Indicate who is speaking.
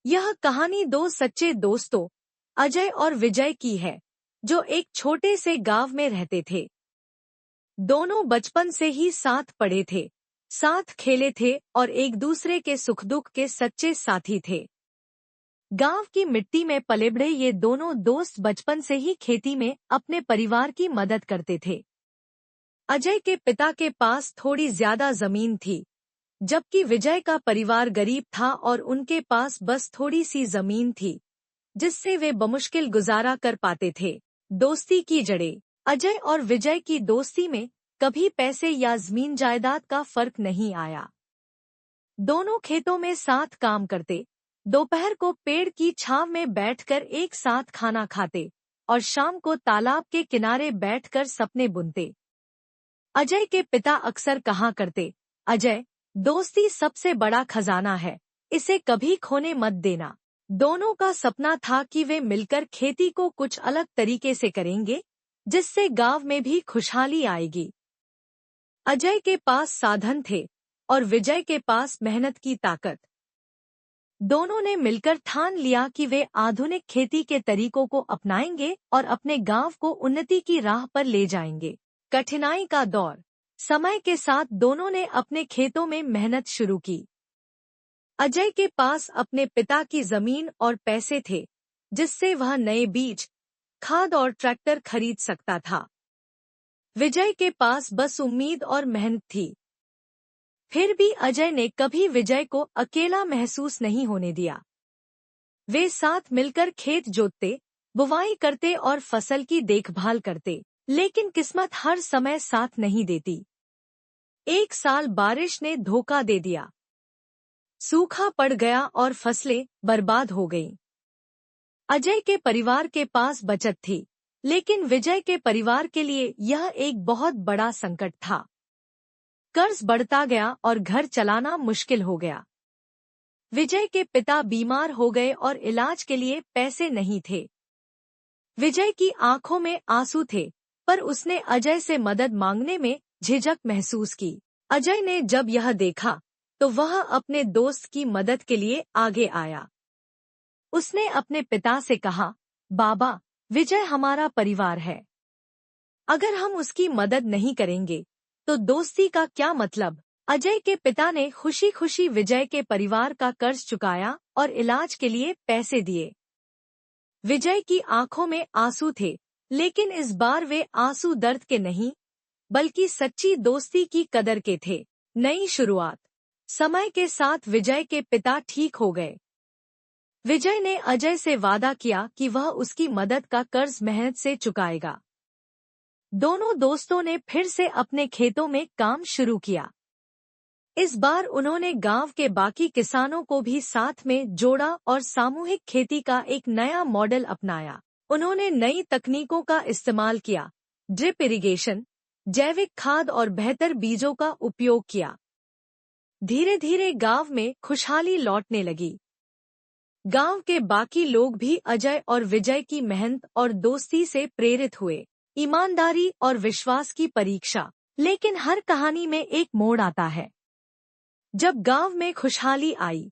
Speaker 1: यह कहानी दो सच्चे दोस्तों अजय और विजय की है, जो एक छोटे से गांव में रहते थे। दोनों बचपन से ही साथ पढ़े थे, साथ खेले थे और एक दूसरे के सुख दुख के सच्चे साथी थे। गांव की मिट्टी में पले बढ़े ये दोनों दोस्त बचपन से ही खेती में अपने परिवार की मदद करते थे। अजय के पिता के पास थोड़ी ज्यादा जमीन थी, जबकि विजय का परिवार गरीब था और उनके पास बस थोड़ी सी जमीन थी, जिससे वे बमुश्किल गुजारा कर पाते थे। दोस्ती की जड़ें। अजय और विजय की दोस्ती में कभी पैसे या जमीन जायदाद का फर्क नहीं आया। दोनों खेतों में साथ काम करते, दोपहर को पेड़ की छांव में बैठकर एक साथ खाना खाते और शाम को तालाब के किनारे बैठकर सपने बुनते। अजय के पिता अक्सर कहा करते, अजय, दोस्ती सबसे बड़ा खजाना है, इसे कभी खोने मत देना। दोनों का सपना था कि वे मिलकर खेती को कुछ अलग तरीके से करेंगे, जिससे गांव में भी खुशहाली आएगी। अजय के पास साधन थे और विजय के पास मेहनत की ताकत। दोनों ने मिलकर ठान लिया कि वे आधुनिक खेती के तरीकों को अपनाएंगे और अपने गांव को उन्नति की राह पर ले जाएंगे। कठिनाई का दौर। समय के साथ दोनों ने अपने खेतों में मेहनत शुरू की। अजय के पास अपने पिता की जमीन और पैसे थे, जिससे वह नए बीज, खाद और ट्रैक्टर खरीद सकता था। विजय के पास बस उम्मीद और मेहनत थी। फिर भी अजय ने कभी विजय को अकेला महसूस नहीं होने दिया। वे साथ मिलकर खेत जोतते, बुवाई करते और फसल की देखभाल करते, लेकिन किस्मत हर समय साथ नहीं देती। एक साल बारिश ने धोखा दे दिया। सूखा पड़ गया और फसलें बर्बाद हो गईं। अजय के परिवार के पास बचत थी, लेकिन विजय के परिवार के लिए यह एक बहुत बड़ा संकट था। कर्ज बढ़ता गया और घर चलाना मुश्किल हो गया। विजय के पिता बीमार हो गए और इलाज के लिए पैसे नहीं थे। विजय की आंखों में आंसू थे, पर उसने अजय से मदद मांगने में झिझक महसूस की। अजय ने जब यह देखा, तो वह अपने दोस्त की मदद के लिए आगे आया। उसने अपने पिता से कहा, बाबा, विजय हमारा परिवार है। अगर हम उसकी मदद नहीं करेंगे, तो दोस्ती का क्या मतलब? अजय के पिता ने खुशी खुशी विजय के परिवार का कर्ज चुकाया और इलाज के लिए पैसे दिए। विजय की आंखों में आंसू थे, लेकिन इस बार वे आंसू दर्द के नहीं, बल्कि सच्ची दोस्ती की कदर के थे। नई शुरुआत। समय के साथ विजय के पिता ठीक हो गए। विजय ने अजय से वादा किया कि वह उसकी मदद का कर्ज मेहनत से चुकाएगा। दोनों दोस्तों ने फिर से अपने खेतों में काम शुरू किया। इस बार उन्होंने गांव के बाकी किसानों को भी साथ में जोड़ा और सामूहिक खेती का एक नया मॉडल अपनाया। उन्होंने नई तकनीकों का इस्तेमाल किया, ड्रिप इरिगेशन, जैविक खाद और बेहतर बीजों का उपयोग किया। धीरे धीरे गांव में खुशहाली लौटने लगी। गांव के बाकी लोग भी अजय और विजय की मेहनत और दोस्ती से प्रेरित हुए। ईमानदारी और विश्वास की परीक्षा। लेकिन हर कहानी में एक मोड़ आता है। जब गांव में खुशहाली आई,